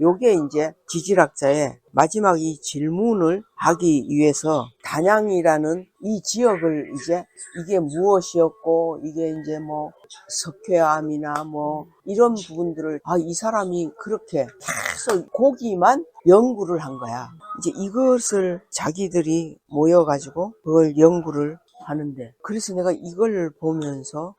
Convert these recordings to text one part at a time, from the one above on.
요게 이제 지질학자의 마지막 이 질문을 하기 위해서 단양이라는 이 지역을 이제 이게 무엇이었고 이게 이제 뭐 석회암이나 뭐 이런 부분들을 이 사람이 그렇게 계속 고기만 연구를 한 거야. 이제 이것을 자기들이 모여가지고 그걸 연구를 하는데, 그래서 내가 이걸 보면서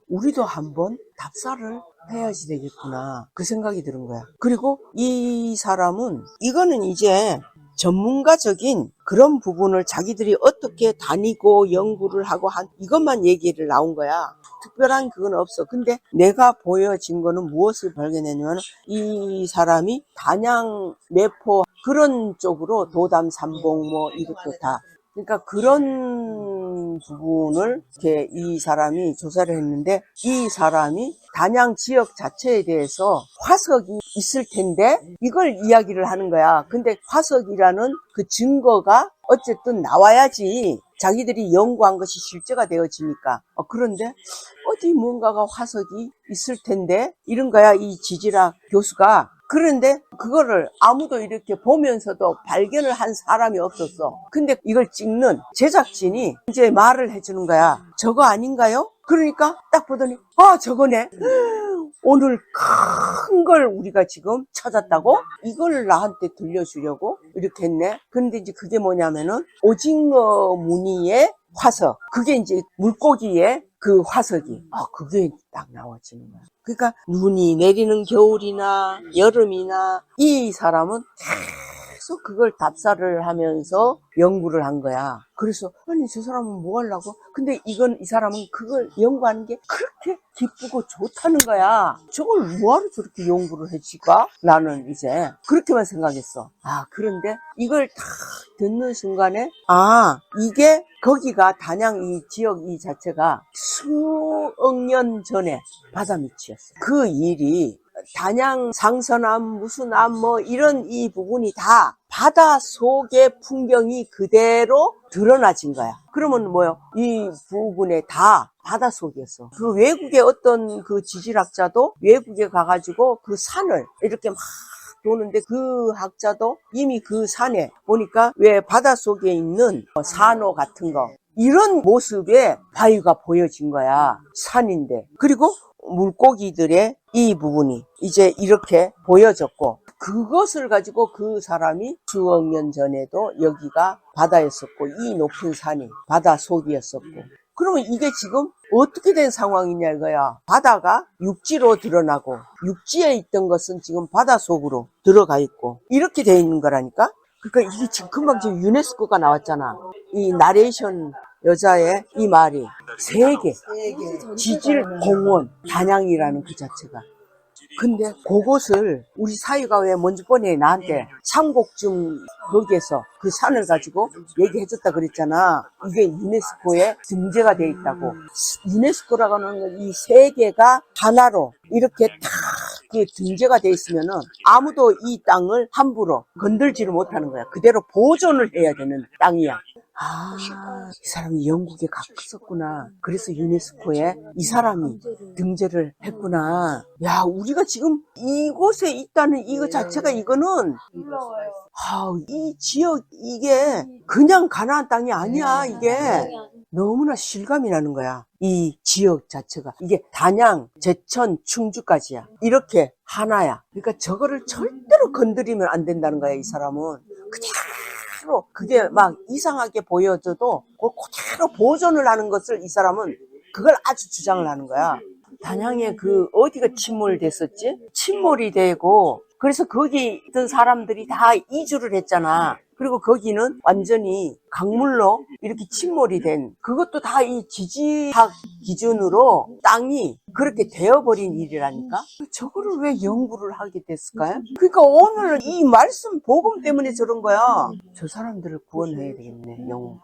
우리도 한번 답사를 해야지 되겠구나 그 생각이 드는 거야. 그리고 이 사람은 이거는 이제 전문가적인 그런 부분을 자기들이 어떻게 다니고 연구를 하고 한 이것만 얘기를 나온 거야. 특별한 그건 없어. 근데 내가 보여진 거는 무엇을 발견했냐면 이 사람이 단양, 내포 그런 쪽으로 도담, 삼봉 뭐 이것도 다, 그러니까 그런 부분을 이렇게 이 사람이 조사를 했는데, 이 사람이 단양 지역 자체에 대해서 화석이 있을 텐데 이걸 이야기를 하는 거야. 근데 화석이라는 그 증거가 어쨌든 나와야지 자기들이 연구한 것이 실제가 되어지니까. 그런데 어디 뭔가가 화석이 있을 텐데 이런 거야, 이 지질학 교수가. 그런데 그거를 아무도 이렇게 보면서도 발견을 한 사람이 없었어. 근데 이걸 찍는 제작진이 이제 말을 해주는 거야. 저거 아닌가요? 그러니까 딱 보더니 저거네. 오늘 큰 걸 우리가 지금 찾았다고? 이걸 나한테 들려주려고 이렇게 했네. 근데 이제 그게 뭐냐면은 오징어 무늬의 화석. 그게 이제 물고기의 그 화석이. 그게 딱 나와지는 거야. 그러니까 눈이 내리는 겨울이나 여름이나 이 사람은 계속 그걸 답사를 하면서 연구를 한 거야. 그래서 아니 저 사람은 뭐 하려고? 근데 이 사람은 그걸 연구하는 게 그렇게 기쁘고 좋다는 거야. 저걸 뭐하러 저렇게 연구를 해지가? 나는 이제 그렇게만 생각했어. 그런데 이걸 다 듣는 순간에 이게 거기가 단양 이 지역 이 자체가 수억 년 전에 바다 밑이었어. 그 일이 단양 상선암 무슨 암 뭐 이런 이 부분이 다 바다 속의 풍경이 그대로 드러나진 거야. 그러면 뭐요? 이 부분에 다 바다 속이었어. 그 외국의 어떤 그 지질학자도 외국에 가가지고 그 산을 이렇게 막 도는데 그 학자도 이미 그 산에 보니까 왜 바다 속에 있는 산호 같은 거 이런 모습의 바위가 보여진 거야. 산인데. 그리고 물고기들의 이 부분이 이제 이렇게 보여졌고, 그것을 가지고 그 사람이 수억 년 전에도 여기가 바다였었고 이 높은 산이 바다 속이었었고, 그러면 이게 지금 어떻게 된 상황이냐 이거야. 바다가 육지로 드러나고 육지에 있던 것은 지금 바다 속으로 들어가 있고 이렇게 돼 있는 거라니까. 그러니까 이게 지금 금방 유네스코가 나왔잖아. 이 나레이션 여자의 이 말이 세계 지질공원 단양이라는 그 자체가. 근데 그곳을 우리 사위가 왜 먼저 번에 나한테 삼곡중 거기에서 그 산을 가지고 얘기해줬다 그랬잖아. 이게 유네스코에 등재가 돼 있다고. 유네스코라고 하는 이 세계가 하나로 이렇게 다 그 등재가 돼 있으면은 아무도 이 땅을 함부로 건들지를 못하는 거야. 그대로 보존을 해야 되는 땅이야. 이 사람이 영국에 갔었구나. 그래서 유네스코에 이 사람이 등재를 했구나. 야, 우리가 지금 이곳에 있다는 이거 자체가 이거는 이 지역 이게 그냥 가나안 땅이 아니야. 이게 너무나 실감이 나는 거야. 이 지역 자체가 이게 단양, 제천, 충주까지야. 이렇게 하나야. 그러니까 저거를 절대로 건드리면 안 된다는 거야. 이 사람은 그대로 그게 막 이상하게 보여져도 그대로 보존을 하는 것을 이 사람은 그걸 아주 주장을 하는 거야. 단양에 그 어디가 침몰됐었지? 침몰이 되고 그래서 거기 있던 사람들이 다 이주를 했잖아. 그리고 거기는 완전히 강물로 이렇게 침몰이 된, 그것도 다 이 지질학 기준으로 땅이 그렇게 되어버린 일이라니까. 저거를 왜 연구를 하게 됐을까요? 그러니까 오늘 이 말씀 복음 때문에 저런 거야. 저 사람들을 구원해야 되겠네. 영웅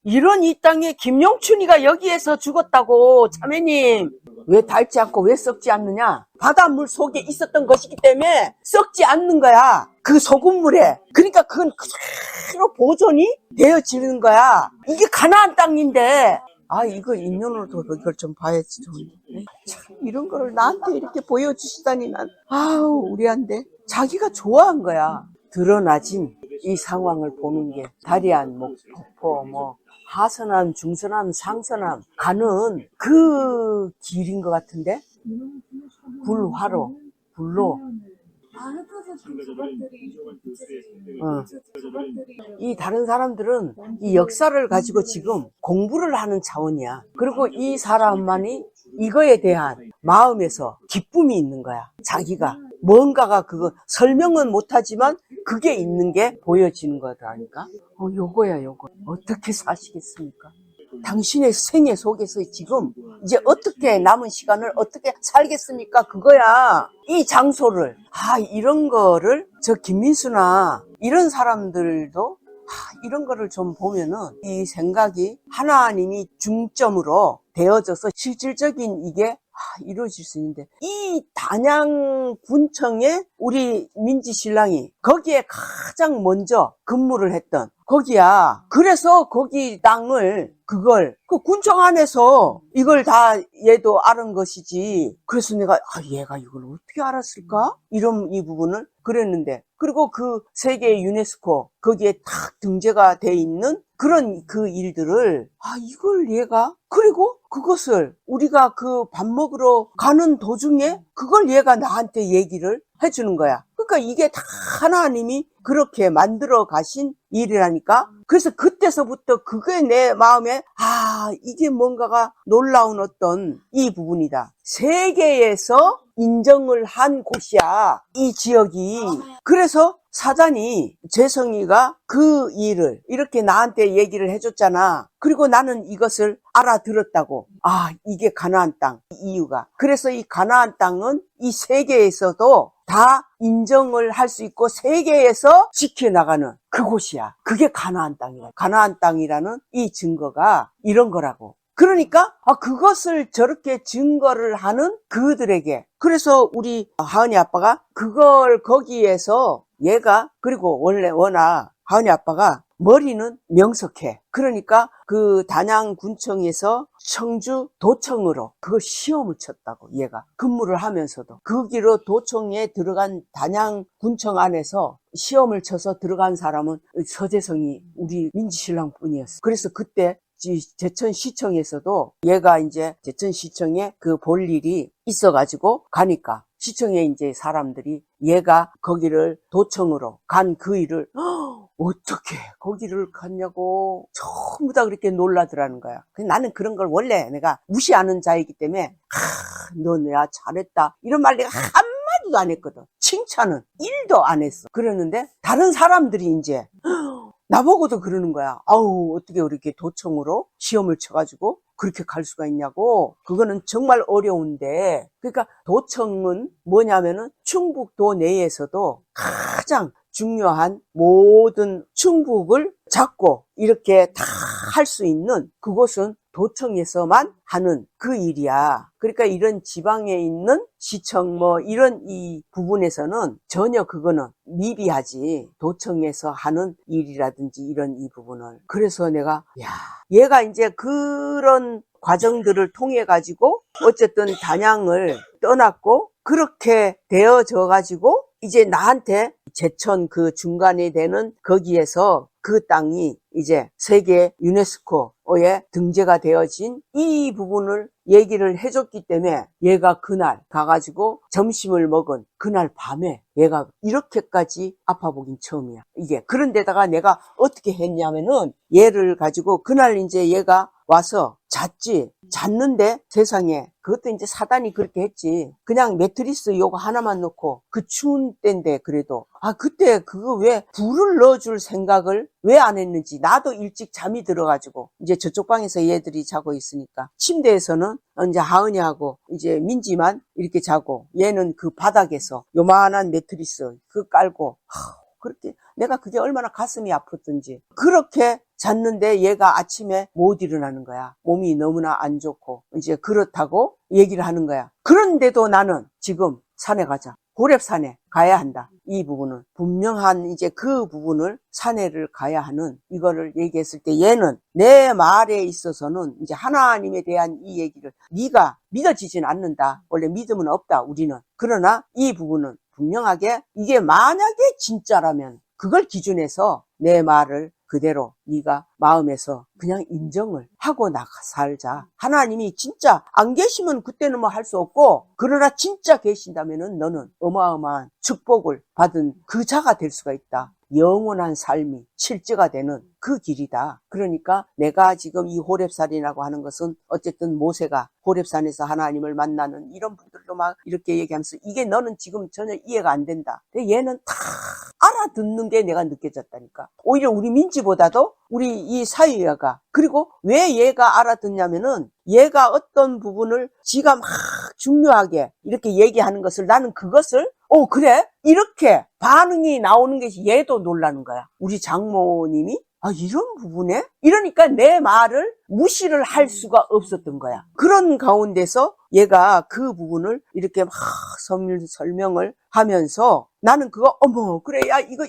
이런 이 땅에 김용춘이가 여기에서 죽었다고. 자매님, 왜 닳지 않고 왜 썩지 않느냐? 바닷물 속에 있었던 것이기 때문에 썩지 않는 거야. 그 소금물에. 그러니까 그건 그대로 보존이 되어지는 거야. 이게 가나안 땅인데 이거 인연으로도 이걸 좀 봐야지. 참 이런 걸 나한테 이렇게 보여주시다니. 난 우리한테 자기가 좋아한 거야. 드러나진 이 상황을 보는 게 다리안, 목포, 하선암, 중선암, 상선암 가는 그 길인 것 같은데 불화로 불로 이 다른 사람들은 이 역사를 가지고 지금 공부를 하는 차원이야. 그리고 이 사람만이 이거에 대한 마음에서 기쁨이 있는 거야. 자기가 뭔가가 그거 설명은 못하지만 그게 있는 게 보여지는 거라니까. 요거야 요거. 어떻게 사시겠습니까? 당신의 생애 속에서 지금 이제 어떻게 남은 시간을 어떻게 살겠습니까? 그거야. 이 장소를 이런 거를 저 김민수나 이런 사람들도 이런 거를 좀 보면은 이 생각이 하나님이 중점으로 되어져서 실질적인 이게 이루어질 수 있는데 이 단양군청에 우리 민지 신랑이 거기에 가장 먼저 근무를 했던 거기야. 그래서 거기 땅을 그 군청 안에서 이걸 다 얘도 알은 것이지. 그래서 내가 얘가 이걸 어떻게 알았을까? 이런 이 부분을 그랬는데 그리고 그 세계 유네스코 거기에 딱 등재가 돼 있는 그런 그 일들을 이걸 얘가 그리고 그것을 우리가 그 밥 먹으러 가는 도중에 그걸 얘가 나한테 얘기를 해주는 거야. 그러니까 이게 다 하나님이 그렇게 만들어 가신 일이라니까. 그래서 그때서부터 그게 내 마음에 이게 뭔가가 놀라운 어떤 이 부분이다. 세계에서 인정을 한 곳이야, 이 지역이. 그래서 사단이 재성이가 그 일을 이렇게 나한테 얘기를 해줬잖아. 그리고 나는 이것을 알아들었다고. 이게 가나안 땅 이유가. 그래서 이 가나안 땅은 이 세계에서도 다 인정을 할 수 있고 세계에서 지켜나가는 그곳이야. 그게 가나안 땅이야. 가나안 땅이라는 이 증거가 이런 거라고. 그러니까 그것을 저렇게 증거를 하는 그들에게, 그래서 우리 하은이 아빠가 그걸 거기에서 얘가, 그리고 원래 워낙 하은이 아빠가 머리는 명석해. 그러니까 그 단양군청에서 청주 도청으로 그걸 시험을 쳤다고. 얘가 근무를 하면서도 거기로 도청에 들어간 단양군청 안에서 시험을 쳐서 들어간 사람은 서재성이 우리 민지신랑 뿐이었어. 그래서 그때 제천시청에서도 얘가 이제 제천시청에 그 볼 일이 있어가지고 가니까 시청에 이제 사람들이 얘가 거기를 도청으로 간 그 일을 어떻게 거기를 갔냐고 전부 다 그렇게 놀라더라는 거야. 나는 그런 걸 원래 내가 무시하는 자이기 때문에 너 내가 잘했다 이런 말 내가 한마디도 안 했거든. 칭찬은 1도 안 했어. 그랬는데 다른 사람들이 이제 나보고도 그러는 거야. 어떻게 이렇게 도청으로 시험을 쳐가지고 그렇게 갈 수가 있냐고. 그거는 정말 어려운데. 그러니까 도청은 뭐냐면은 충북도 내에서도 가장 중요한 모든 충북을 잡고 이렇게 다 할 수 있는 그곳은 도청에서만 하는 그 일이야. 그러니까 이런 지방에 있는 시청 이런 이 부분에서는 전혀 그거는 미비하지. 도청에서 하는 일이라든지 이런 이 부분을. 그래서 내가 얘가 이제 그런 과정들을 통해 가지고 어쨌든 단양을 떠났고 그렇게 되어져 가지고 이제 나한테 제천 그 중간에 되는 거기에서 그 땅이 이제 세계 유네스코에 등재가 되어진 이 부분을 얘기를 해줬기 때문에 얘가 그날 가가지고 점심을 먹은 그날 밤에 얘가 이렇게까지 아파 보긴 처음이야. 이게 그런데다가 내가 어떻게 했냐면은 얘를 가지고 그날 이제 얘가 와서 잤는데 세상에 그것도 이제 사단이 그렇게 했지. 그냥 매트리스 요거 하나만 넣고 그 추운 때인데 그래도 그때 그거 왜 불을 넣어줄 생각을 왜 안 했는지. 나도 일찍 잠이 들어가지고 이제 저쪽 방에서 얘들이 자고 있으니까 침대에서는 이제 하은이하고 이제 민지만 이렇게 자고 얘는 그 바닥에서 요만한 매트리스 그 깔고 그렇게 내가 그게 얼마나 가슴이 아팠던지 그렇게 잤는데 얘가 아침에 못 일어나는 거야. 몸이 너무나 안 좋고 이제 그렇다고 얘기를 하는 거야. 그런데도 나는 지금 산에 가자. 고렙산에 가야 한다. 이 부분은 분명한 이제 그 부분을 산에를 가야 하는 이거를 얘기했을 때 얘는 내 말에 있어서는 이제 하나님에 대한 이 얘기를 네가 믿어지진 않는다. 원래 믿음은 없다 우리는. 그러나 이 부분은 분명하게 이게 만약에 진짜라면 그걸 기준해서 내 말을 그대로 네가 마음에서 그냥 인정을 하고 살자. 하나님이 진짜 안 계시면 그때는 뭐 할 수 없고, 그러나 진짜 계신다면은 너는 어마어마한 축복을 받은 그 자가 될 수가 있다. 영원한 삶이 실제가 되는 그 길이다. 그러니까 내가 지금 이 호렙산이라고 하는 것은 어쨌든 모세가 호렙산에서 하나님을 만나는 이런 분들도 막 이렇게 얘기하면서 이게 너는 지금 전혀 이해가 안 된다. 근데 얘는 다 알아듣는 게 내가 느껴졌다니까. 오히려 우리 민지보다도 우리 이 사유야가, 그리고 왜 얘가 알아듣냐면은 얘가 어떤 부분을 지가 막 중요하게 이렇게 얘기하는 것을, 나는 그것을 그래? 이렇게 반응이 나오는 게 얘도 놀라는 거야. 우리 장모님이 이런 부분에? 이러니까 내 말을 무시를 할 수가 없었던 거야. 그런 가운데서 얘가 그 부분을 이렇게 막 설명을 하면서 나는 그거 그래, 야, 이거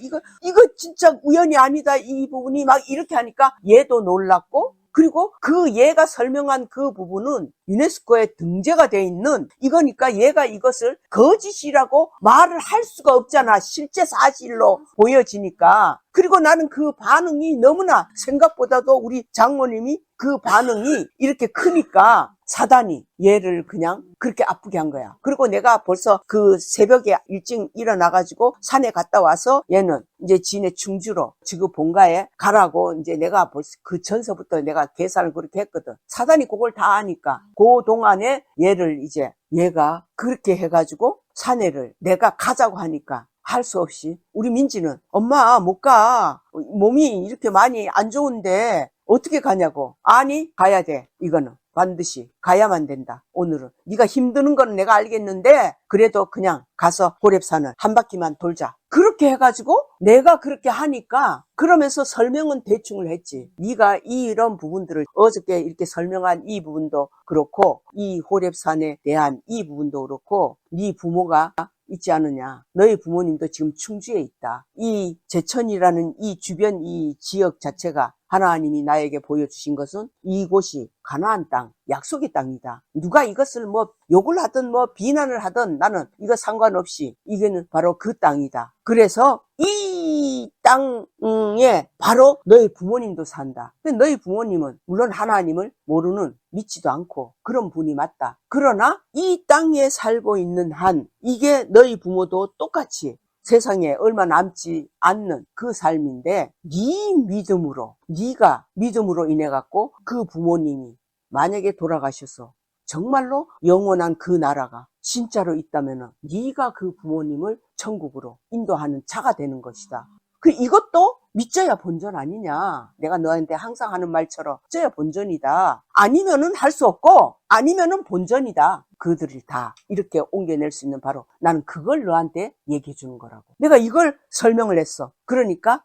진짜 우연이 아니다, 이 부분이 막 이렇게 하니까 얘도 놀랐고, 그리고 그 얘가 설명한 그 부분은 유네스코에 등재가 돼 있는 이거니까 얘가 이것을 거짓이라고 말을 할 수가 없잖아. 실제 사실로 보여지니까. 그리고 나는 그 반응이 너무나, 생각보다도 우리 장모님이 그 반응이 이렇게 크니까 사단이 얘를 그냥 그렇게 아프게 한 거야. 그리고 내가 벌써 그 새벽에 일찍 일어나가지고 산에 갔다 와서 얘는 이제 지네 충주로 지금 본가에 가라고, 이제 내가 벌써 그 전서부터 내가 계산을 그렇게 했거든. 사단이 그걸 다 아니까 그 동안에 얘가 그렇게 해가지고 사내를 내가 가자고 하니까 할 수 없이 우리 민지는 엄마 못 가. 몸이 이렇게 많이 안 좋은데 어떻게 가냐고. 아니 가야 돼. 이거는 반드시 가야만 된다. 오늘은 네가 힘드는 건 내가 알겠는데 그래도 그냥 가서 호렙산을 한 바퀴만 돌자. 그렇게 해가지고 내가 그렇게 하니까, 그러면서 설명은 대충을 했지. 네가 이런 부분들을 어저께 이렇게 설명한 이 부분도 그렇고, 이 호렙산에 대한 이 부분도 그렇고, 네 부모가 있지 않느냐. 너희 부모님도 지금 충주에 있다. 이 제천이라는 이 주변 이 지역 자체가 하나님이 나에게 보여주신 것은 이곳이 가나안 땅, 약속의 땅이다. 누가 이것을 뭐 욕을 하든 뭐 비난을 하든 나는 이거 상관없이 이게는 바로 그 땅이다. 그래서 이 땅에 바로 너희 부모님도 산다. 근데 너희 부모님은 물론 하나님을 모르는, 믿지도 않고 그런 분이 맞다. 그러나 이 땅에 살고 있는 한 이게 너희 부모도 똑같이 세상에 얼마 남지 않는 그 삶인데, 네가 믿음으로 인해 갖고 그 부모님이 만약에 돌아가셔서 정말로 영원한 그 나라가 진짜로 있다면은 네가 그 부모님을 천국으로 인도하는 자가 되는 것이다. 이것도 믿져야 본전 아니냐. 내가 너한테 항상 하는 말처럼 믿져야 본전이다. 아니면은 할 수 없고, 아니면은 본전이다. 그들을 다 이렇게 옮겨낼 수 있는, 바로 나는 그걸 너한테 얘기해 주는 거라고. 내가 이걸 설명을 했어. 그러니까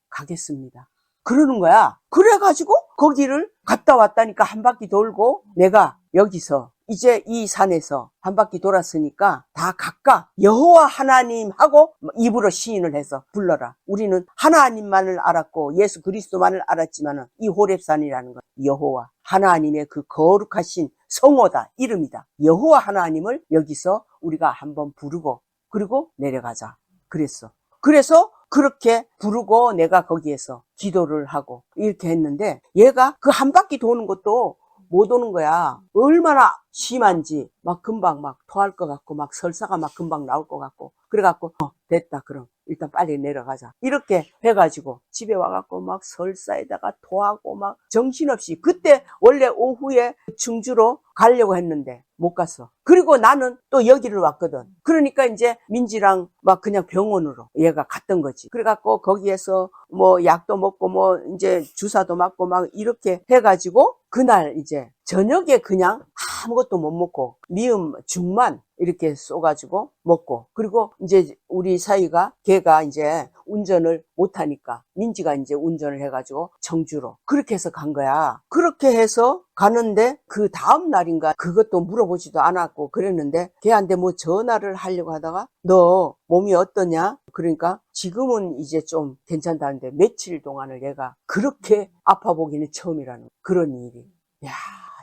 가겠습니다. 그러는 거야. 그래가지고 거기를 갔다 왔다니까, 한 바퀴 돌고, 내가 여기서 이제 이 산에서 한 바퀴 돌았으니까 다 각각 여호와 하나님하고 입으로 시인을 해서 불러라. 우리는 하나님만을 알았고 예수 그리스도만을 알았지만은 이 호렙산이라는 건 여호와 하나님의 그 거룩하신 성호다, 이름이다. 여호와 하나님을 여기서 우리가 한번 부르고 그리고 내려가자 그랬어. 그래서 그렇게 부르고 내가 거기에서 기도를 하고 이렇게 했는데, 얘가 그 한 바퀴 도는 것도 못 오는 거야. 얼마나 심한지 막 금방 막 토할 것 같고 막 설사가 막 금방 나올 것 같고, 그래갖고 됐다, 그럼 일단 빨리 내려가자 이렇게 해가지고 집에 와갖고 막 설사에다가 토하고 막 정신없이, 그때 원래 오후에 충주로 가려고 했는데 못 갔어. 그리고 나는 또 여기를 왔거든. 그러니까 이제 민지랑 막 그냥 병원으로 얘가 갔던 거지. 그래갖고 거기에서 뭐 약도 먹고 뭐 이제 주사도 맞고 막 이렇게 해가지고 그날 이제 저녁에 그냥 아무것도 못 먹고 미음 죽만 이렇게 쏘가지고 먹고, 그리고 이제 우리 사이가 걔가 이제 운전을 못하니까 민지가 이제 운전을 해가지고 청주로 그렇게 해서 간 거야. 그렇게 해서 가는데 그 다음 날인가 그것도 물어보지도 않았고 그랬는데, 걔한테 뭐 전화를 하려고 하다가 너 몸이 어떠냐? 그러니까 지금은 이제 좀 괜찮다는데 며칠 동안을 얘가 그렇게 아파 보기는 처음이라는 그런 일이. 야,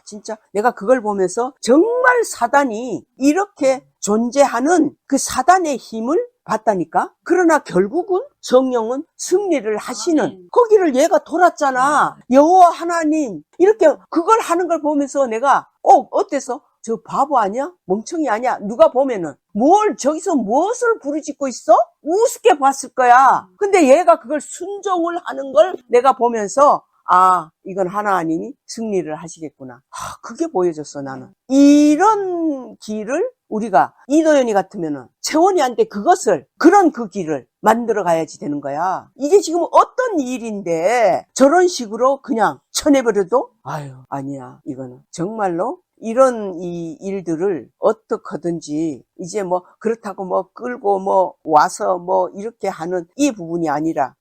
진짜 내가 그걸 보면서 정말 사단이 이렇게 존재하는 그 사단의 힘을 봤다니까. 그러나 결국은 성령은 승리를 하시는 거기를 얘가 돌았잖아. 여호와 하나님 이렇게 그걸 하는 걸 보면서 내가 어땠어? 저 바보 아니야? 멍청이 아니야? 누가 보면은 저기서 무엇을 부르짖고 있어? 우습게 봤을 거야. 근데 얘가 그걸 순종을 하는 걸 내가 보면서 이건 하나님이 승리를 하시겠구나. 그게 보여졌어, 나는. 이런 길을 우리가 이도연이 같으면은 채원이한테 그런 그 길을 만들어 가야지 되는 거야. 이게 지금 어떤 일인데 저런 식으로 그냥 쳐내버려도 아니야. 이거는 정말로 이런 이 일들을 어떻게든지 이제 그렇다고 끌고 와서 이렇게 하는 이 부분이 아니라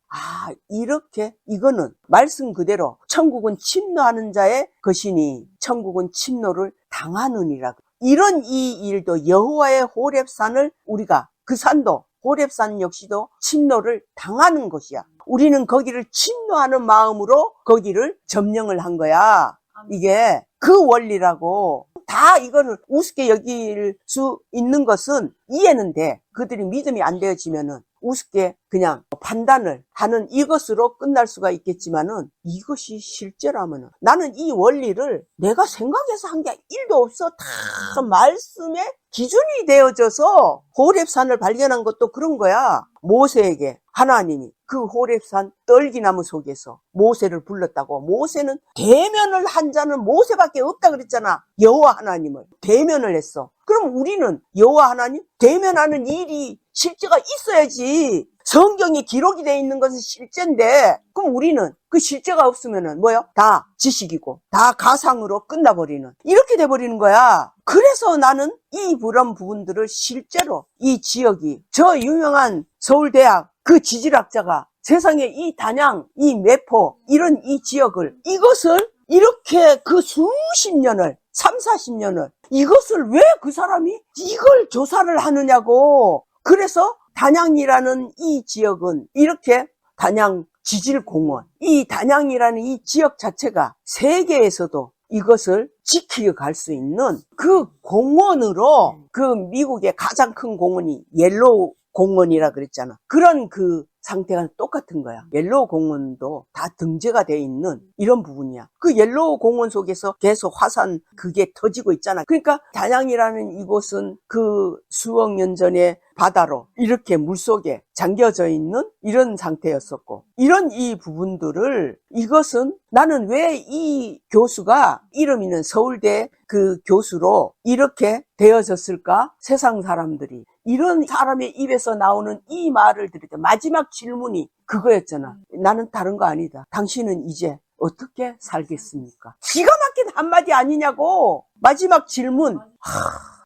이렇게 이거는 말씀 그대로 천국은 침노하는 자의 것이니 천국은 침노를 당하느니라. 이런 이 일도 여호와의 호렙산을 우리가 그 산도 호렙산 역시도 침노를 당하는 것이야. 우리는 거기를 침노하는 마음으로 거기를 점령을 한 거야. 이게 그 원리라고. 다 이거는 우습게 여길 수 있는 것은 이해는 돼. 그들이 믿음이 안 되어지면은 우습게 그냥 판단을 하는 이것으로 끝날 수가 있겠지만은 이것이 실제라면은 나는 이 원리를 내가 생각해서 한 게 1도 없어. 다 말씀에 기준이 되어져서 호렙산을 발견한 것도 그런 거야. 모세에게 하나님이 그 호렙산 떨기나무 속에서 모세를 불렀다고. 모세는 대면을 한 자는 모세밖에 없다 그랬잖아. 여호와 하나님을 대면을 했어. 그럼 우리는 여호와 하나님 대면하는 일이 실제가 있어야지. 성경에 기록이 되어 있는 것은 실제인데 그럼 우리는 그 실제가 없으면은 다 지식이고 다 가상으로 끝나버리는 이렇게 돼버리는 거야. 그래서 나는 그런 부분들을 실제로 이 지역이 저 유명한 서울대학 그 지질학자가 세상에 이 단양, 이 매포 이런 이 지역을 이것을 이렇게 그 수십 년을 3, 40년을 이것을 왜 그 사람이 이걸 조사를 하느냐고. 그래서 단양이라는 이 지역은 이렇게 단양 지질공원, 이 단양이라는 이 지역 자체가 세계에서도 이것을 지켜갈 수 있는 그 공원으로 그 미국의 가장 큰 공원이 옐로우 공원이라 그랬잖아. 그런 그 상태가 똑같은 거야. 옐로우 공원도 다 등재가 돼 있는 이런 부분이야. 그 옐로우 공원 속에서 계속 화산 그게 터지고 있잖아. 그러니까 단양이라는 이곳은 그 수억 년 전에 바다로 이렇게 물속에 잠겨져 있는 이런 상태였었고 이런 이 부분들을 이것은 나는 왜 이 교수가 이름 있는 서울대 그 교수로 이렇게 되어졌을까? 세상 사람들이 이런 사람의 입에서 나오는 이 말을 들을 때 마지막 질문이 그거였잖아. 나는 다른 거 아니다. 당신은 이제 어떻게 살겠습니까? 기가 막힌 한마디 아니냐고. 마지막 질문.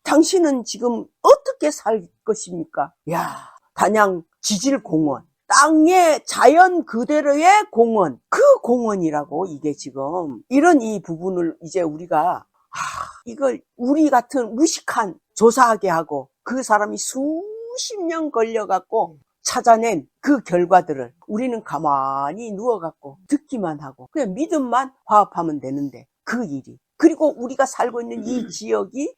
당신은 지금 어떻게 살 것입니까? 단양 지질공원. 땅의 자연 그대로의 공원. 그 공원이라고 이게 지금. 이런 이 부분을 이제 우리가 이걸 우리 같은 무식한 조사하게 하고 그 사람이 수십 년 걸려갖고 찾아낸 그 결과들을 우리는 가만히 누워갖고 듣기만 하고 그냥 믿음만 화합하면 되는데 그 일이. 그리고 우리가 살고 있는 이 지역이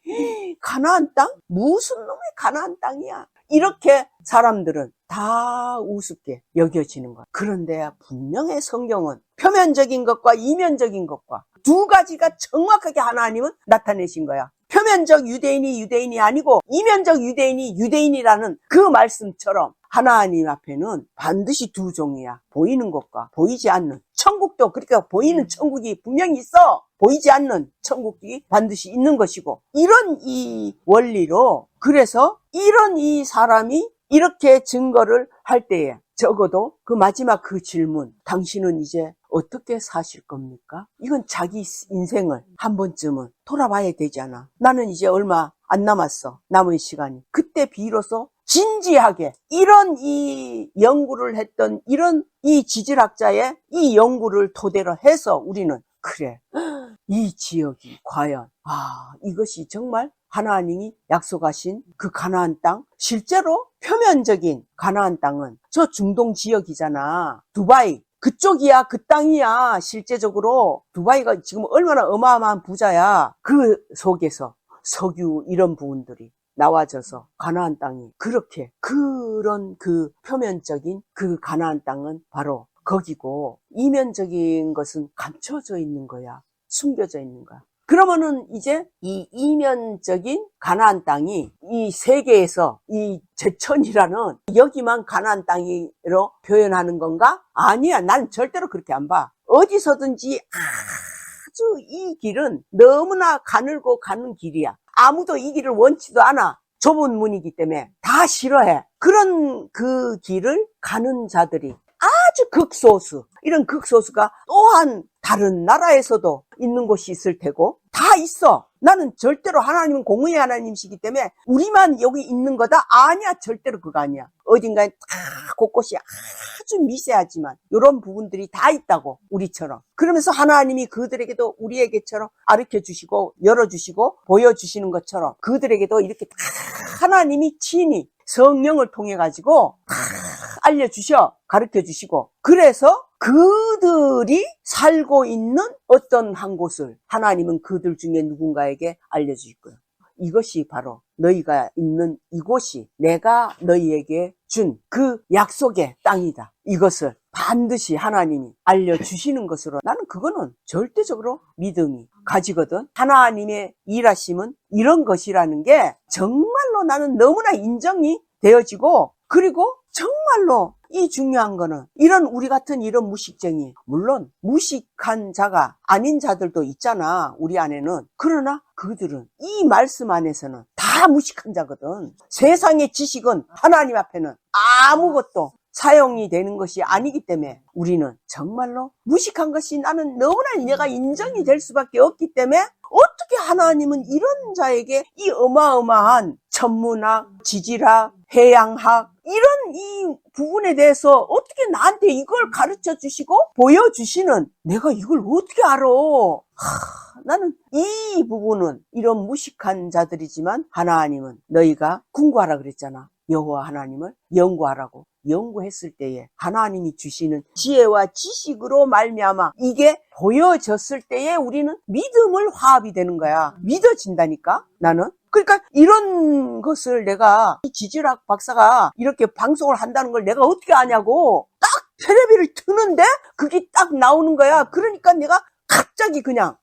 가나안 땅? 무슨 놈의 가나안 땅이야. 이렇게 사람들은 다 우습게 여겨지는 거야. 그런데 분명히 성경은 표면적인 것과 이면적인 것과 두 가지가 정확하게 하나님은 나타내신 거야. 표면적 유대인이 아니고 이면적 유대인이 유대인이라는 그 말씀처럼 하나님 앞에는 반드시 두 종이야. 보이는 것과 보이지 않는. 천국도 그러니까 보이는 천국이 분명히 있어. 보이지 않는 천국이 반드시 있는 것이고 이런 이 원리로 그래서 이런 이 사람이 이렇게 증거를 할 때에 적어도 그 마지막 그 질문 당신은 이제 어떻게 사실 겁니까? 이건 자기 인생을 한 번쯤은 돌아봐야 되잖아. 나는 이제 얼마 안 남았어. 남은 시간이. 그때 비로소 진지하게 이런 이 연구를 했던 이런 이 지질학자의 이 연구를 토대로 해서 우리는 그래 이 지역이 과연 이것이 정말 하나님이 약속하신 그 가나안 땅 실제로 표면적인 가나안 땅은 저 중동 지역이잖아. 두바이 그쪽이야, 그 땅이야. 실제적으로 두바이가 지금 얼마나 어마어마한 부자야. 그 속에서 석유 이런 부분들이 나와져서 가나안 땅이 그렇게 그런 그 표면적인 그 가나안 땅은 바로 거기고, 이면적인 것은 감춰져 있는 거야. 숨겨져 있는 거야. 그러면은 이제 이 이면적인 가나안 땅이 이 세계에서 이 제천이라는 여기만 가나안 땅으로 표현하는 건가? 아니야. 난 절대로 그렇게 안 봐. 어디서든지 아주 이 길은 너무나 가늘고 가는 길이야. 아무도 이 길을 원치도 않아. 좁은 문이기 때문에 다 싫어해. 그런 그 길을 가는 자들이 아주 극소수, 이런 극소수가 또한 다른 나라에서도 있는 곳이 있을 테고, 다 있어. 나는 절대로 하나님은 공의의 하나님이시기 때문에 우리만 여기 있는 거다? 아니야. 절대로 그거 아니야. 어딘가에 다 곳곳이 아주 미세하지만 이런 부분들이 다 있다고, 우리처럼. 그러면서 하나님이 그들에게도 우리에게처럼 가르쳐 주시고 열어주시고 보여주시는 것처럼 그들에게도 이렇게 다 하나님이 친히 성령을 통해 가지고 다 알려주셔, 가르쳐 주시고, 그래서 그들이 살고 있는 어떤 한 곳을 하나님은 그들 중에 누군가에게 알려주실 거예요. 이것이 바로 너희가 있는 이곳이 내가 너희에게 준 그 약속의 땅이다. 이것을 반드시 하나님이 알려주시는 것으로 나는 그거는 절대적으로 믿음이 가지거든. 하나님의 일하심은 이런 것이라는 게 정말로 나는 너무나 인정이 되어지고, 그리고 정말로 이 중요한 거는 이런 우리 같은 이런 무식쟁이, 물론 무식한 자가 아닌 자들도 있잖아, 우리 안에는. 그러나 그들은 이 말씀 안에서는 다 무식한 자거든. 세상의 지식은 하나님 앞에는 아무것도 사용이 되는 것이 아니기 때문에 우리는 정말로 무식한 것이 나는 너무나 내가 인정이 될 수밖에 없기 때문에, 어떻게 하나님은 이런 자에게 이 어마어마한 천문학, 지질학, 해양학 이런 이 부분에 대해서 어떻게 나한테 이걸 가르쳐 주시고 보여주시는, 내가 이걸 어떻게 알아? 나는 이 부분은 이런 무식한 자들이지만 하나님은 너희가 궁구하라 그랬잖아. 여호와 하나님을 연구하라고. 연구했을 때에 하나님이 주시는 지혜와 지식으로 말미암아 이게 보여졌을 때에 우리는 믿음을 화합이 되는 거야. 믿어진다니까, 나는. 그러니까 이런 것을 내가 이 지질학 박사가 이렇게 방송을 한다는 걸 내가 어떻게 아냐고. 딱 텔레비를 트는데 그게 딱 나오는 거야. 그러니까 내가 갑자기 그냥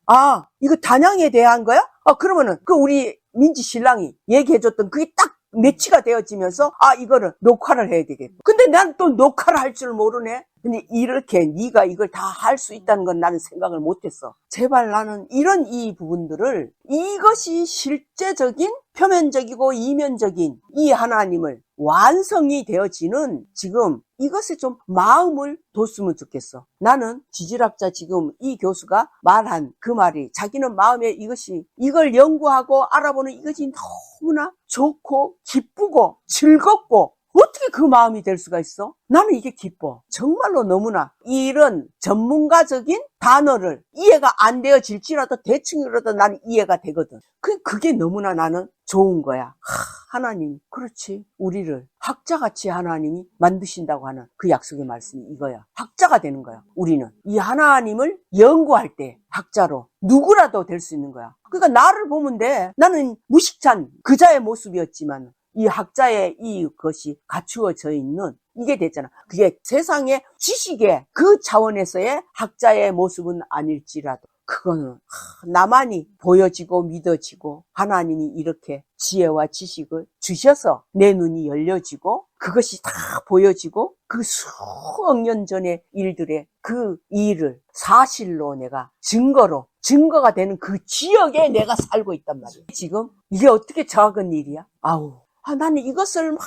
이거 단양에 대한 거야? 그러면은 그 우리 민지 신랑이 얘기해줬던 그게 딱 매치가 되어지면서 이거를 녹화를 해야 되겠다. 근데 난 또 녹화를 할 줄 모르네. 근데 이렇게 네가 이걸 다 할 수 있다는 건 나는 생각을 못했어. 제발 나는 이런 이 부분들을, 이것이 실제적인 표면적이고 이면적인 이 하나님을 완성이 되어지는 지금 이것에 좀 마음을 뒀으면 좋겠어. 나는 지질학자 지금 이 교수가 말한 그 말이 자기는 마음에 이걸 연구하고 알아보는 이것이 너무나 좋고 기쁘고 즐겁고, 어떻게 그 마음이 될 수가 있어? 나는 이게 기뻐. 정말로 너무나 이런 전문가적인 단어를 이해가 안 되어질지라도 대충이라도 나는 이해가 되거든. 그게 너무나 나는 좋은 거야. 하나님, 그렇지. 우리를 학자같이 하나님이 만드신다고 하는 그 약속의 말씀이 이거야. 학자가 되는 거야. 우리는 이 하나님을 연구할 때 학자로 누구라도 될 수 있는 거야. 그러니까 나를 보면 돼. 나는 무식한 그자의 모습이었지만 이 학자의 이것이 갖추어져 있는 이게 됐잖아. 그게 세상의 지식의 그 차원에서의 학자의 모습은 아닐지라도 그거는 나만이 보여지고 믿어지고, 하나님이 이렇게 지혜와 지식을 주셔서 내 눈이 열려지고 그것이 다 보여지고, 그 수억 년 전의 일들의 그 일을 사실로 내가 증거가 되는 그 지역에 내가 살고 있단 말이야. 지금 이게 어떻게 작은 일이야? 나는 이것을 막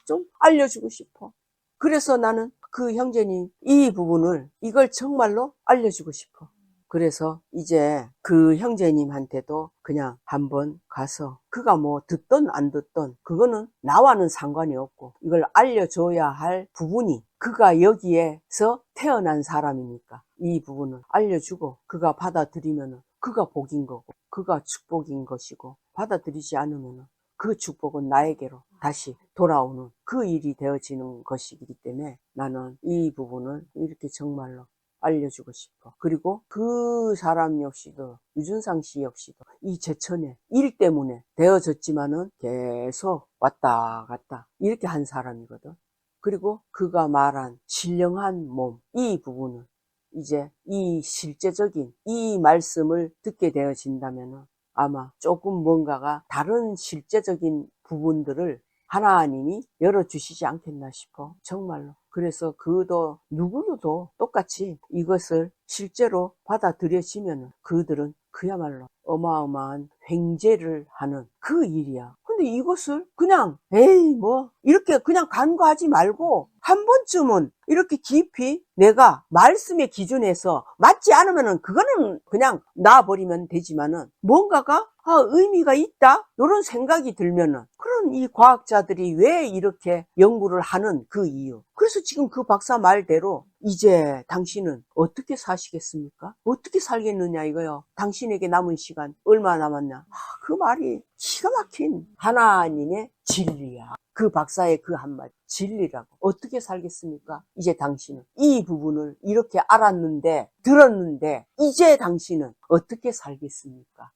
좀 알려주고 싶어. 그래서 나는 그 형제님 이 부분을 이걸 정말로 알려주고 싶어. 그래서 이제 그 형제님한테도 그냥 한번 가서 그가 뭐 듣던 안 듣던 그거는 나와는 상관이 없고, 이걸 알려줘야 할 부분이 그가 여기에서 태어난 사람이니까 이 부분을 알려주고 그가 받아들이면은 그가 복인 거고 그가 축복인 것이고, 받아들이지 않으면은 그 축복은 나에게로 다시 돌아오는 그 일이 되어지는 것이기 때문에 나는 이 부분을 이렇게 정말로 알려주고 싶어. 그리고 그 사람 역시도, 유준상 씨 역시도 이 제천의 일 때문에 되어졌지만은 계속 왔다 갔다 이렇게 한 사람이거든. 그리고 그가 말한 신령한 몸, 이 부분은 이제 이 실제적인 이 말씀을 듣게 되어진다면은 아마 조금 뭔가가 다른 실제적인 부분들을 하나님이 열어주시지 않겠나 싶어. 정말로. 그래서 그도 누구도 똑같이 이것을 실제로 받아들여지면 그들은 그야말로 어마어마한 횡재를 하는 그 일이야. 근데 이것을 그냥 에이 뭐 이렇게 그냥 간과하지 말고 한 번쯤은 이렇게 깊이 내가 말씀의 기준에서 맞지 않으면은 그거는 그냥 놔버리면 되지만은 뭔가가 의미가 있다? 이런 생각이 들면은 그런 이 과학자들이 왜 이렇게 연구를 하는 그 이유. 그래서 지금 그 박사 말대로 이제 당신은 어떻게 사시겠습니까? 어떻게 살겠느냐 이거요. 당신에게 남은 시간 얼마 남았냐? 그 말이 기가 막힌 하나님의 진리야. 그 박사의 그 한마디 진리라고. 어떻게 살겠습니까? 이제 당신은 이 부분을 이렇게 알았는데 들었는데 이제 당신은 어떻게 살겠습니까?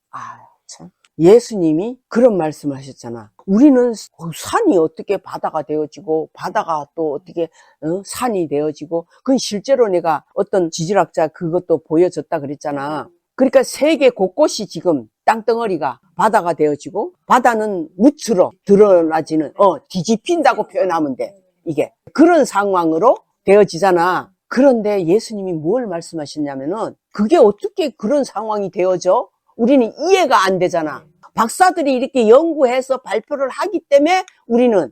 참. 예수님이 그런 말씀을 하셨잖아. 우리는 산이 어떻게 바다가 되어지고 바다가 또 어떻게 산이 되어지고 그건 실제로 내가 어떤 지질학자 그것도 보여줬다 그랬잖아. 그러니까 세계 곳곳이 지금 땅덩어리가 바다가 되어지고 바다는 무추로 드러나지는 뒤집힌다고 표현하면 돼. 이게 그런 상황으로 되어지잖아. 그런데 예수님이 뭘 말씀하셨냐면은 그게 어떻게 그런 상황이 되어져? 우리는 이해가 안 되잖아. 박사들이 이렇게 연구해서 발표를 하기 때문에 우리는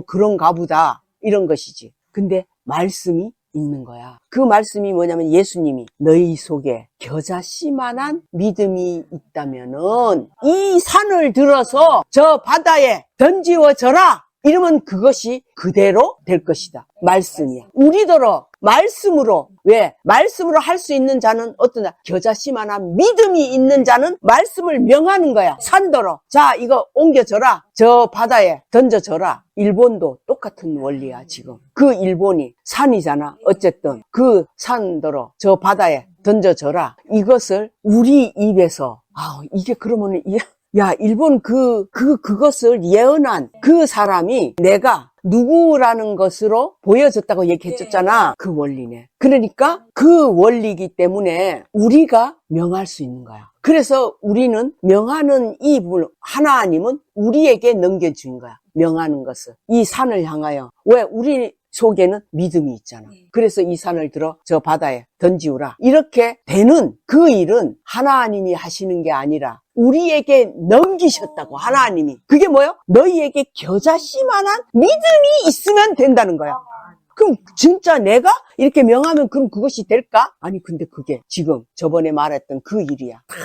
그런가 보다 이런 것이지. 근데 말씀이 있는 거야. 그 말씀이 뭐냐면 예수님이 너희 속에 겨자씨만한 믿음이 있다면은 이 산을 들어서 저 바다에 던지워져라. 이러면 그것이 그대로 될 것이다. 말씀이야. 우리더러 말씀으로 왜? 말씀으로 할 수 있는 자는 어떤 자? 겨자씨만한 믿음이 있는 자는 말씀을 명하는 거야. 산더러 자 이거 옮겨져라. 저 바다에 던져져라. 일본도 똑같은 원리야 지금. 그 일본이 산이잖아. 어쨌든 그 산더러 저 바다에 던져져라. 이것을 우리 입에서 이게 그러면은 야, 일본 그것을 예언한 그 사람이 내가 누구라는 것으로 보여졌다고 얘기했었잖아. 그 원리네. 그러니까 그 원리이기 때문에 우리가 명할 수 있는 거야. 그래서 우리는 명하는 이 부분, 하나님은 우리에게 넘겨준 거야. 명하는 것을. 이 산을 향하여. 왜? 우리 속에는 믿음이 있잖아. 그래서 이 산을 들어 저 바다에 던지우라. 이렇게 되는 그 일은 하나님이 하시는 게 아니라 우리에게 넘기셨다고. 하나님이. 그게 뭐예요? 너희에게 겨자씨만한 믿음이 있으면 된다는 거야. 그럼 진짜 내가 이렇게 명하면 그럼 그것이 될까? 아니 근데 그게 지금 저번에 말했던 그 일이야. 다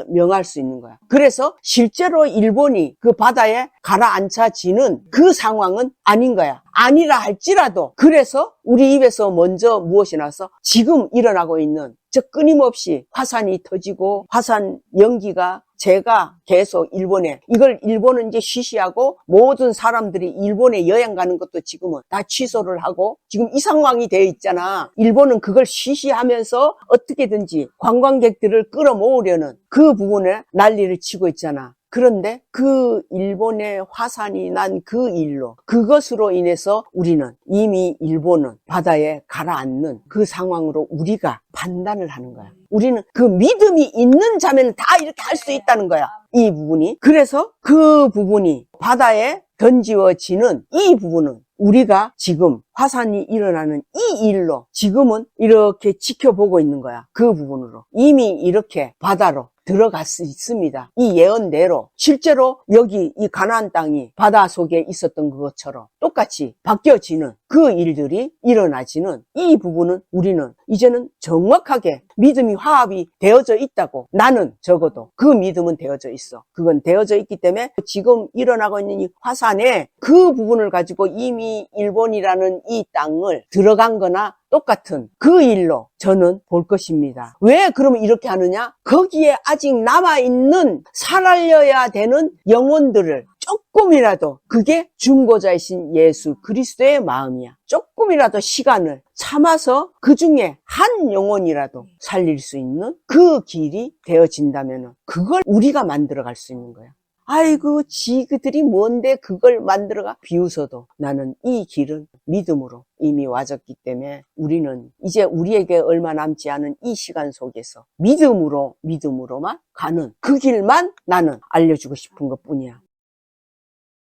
명할 수 있는 거야. 그래서 실제로 일본이 그 바다에 가라앉혀지는 그 상황은 아닌 거야. 아니라 할지라도 그래서 우리 입에서 먼저 무엇이 나서 지금 일어나고 있는 저 끊임없이 화산이 터지고 화산 연기가 제가 계속 이걸 일본은 이제 쉬쉬하고 모든 사람들이 일본에 여행 가는 것도 지금은 다 취소를 하고 지금 이 상황이 되어 있잖아. 일본은 그걸 쉬쉬하면서 어떻게든지 관광객들을 끌어모으려는 그 부분에 난리를 치고 있잖아. 그런데 그 일본의 화산이 난 그 일로 그것으로 인해서 우리는 이미 일본은 바다에 가라앉는 그 상황으로 우리가 판단을 하는 거야. 우리는 그 믿음이 있는 자면 다 이렇게 할 수 있다는 거야. 이 부분이. 그래서 그 부분이 바다에 던지워지는 이 부분은 우리가 지금 화산이 일어나는 이 일로 지금은 이렇게 지켜보고 있는 거야. 그 부분으로. 이미 이렇게 바다로 들어갈 수 있습니다. 이 예언대로 실제로 여기 이 가나안 땅이 바다 속에 있었던 것처럼 똑같이 바뀌어지는 그 일들이 일어나지는 이 부분은 우리는 이제는 정확하게 믿음이 화합이 되어져 있다고. 나는 적어도 그 믿음은 되어져 있어. 그건 되어져 있기 때문에 지금 일어나고 있는 이 화산에 그 부분을 가지고 이미 일본이라는 이 땅을 들어간 거나 똑같은 그 일로 저는 볼 것입니다. 왜 그러면 이렇게 하느냐? 거기에 아직 남아있는 살아야 되는 영혼들을 조금이라도 그게 중보자이신 예수 그리스도의 마음이야. 조금이라도 시간을 참아서 그 중에 한 영혼이라도 살릴 수 있는 그 길이 되어진다면 그걸 우리가 만들어갈 수 있는 거야. 아이고 지그들이 뭔데 그걸 만들어가. 비웃어도 나는 이 길은 믿음으로 이미 와졌기 때문에 우리는 이제 우리에게 얼마 남지 않은 이 시간 속에서 믿음으로만 가는 그 길만 나는 알려주고 싶은 것 뿐이야.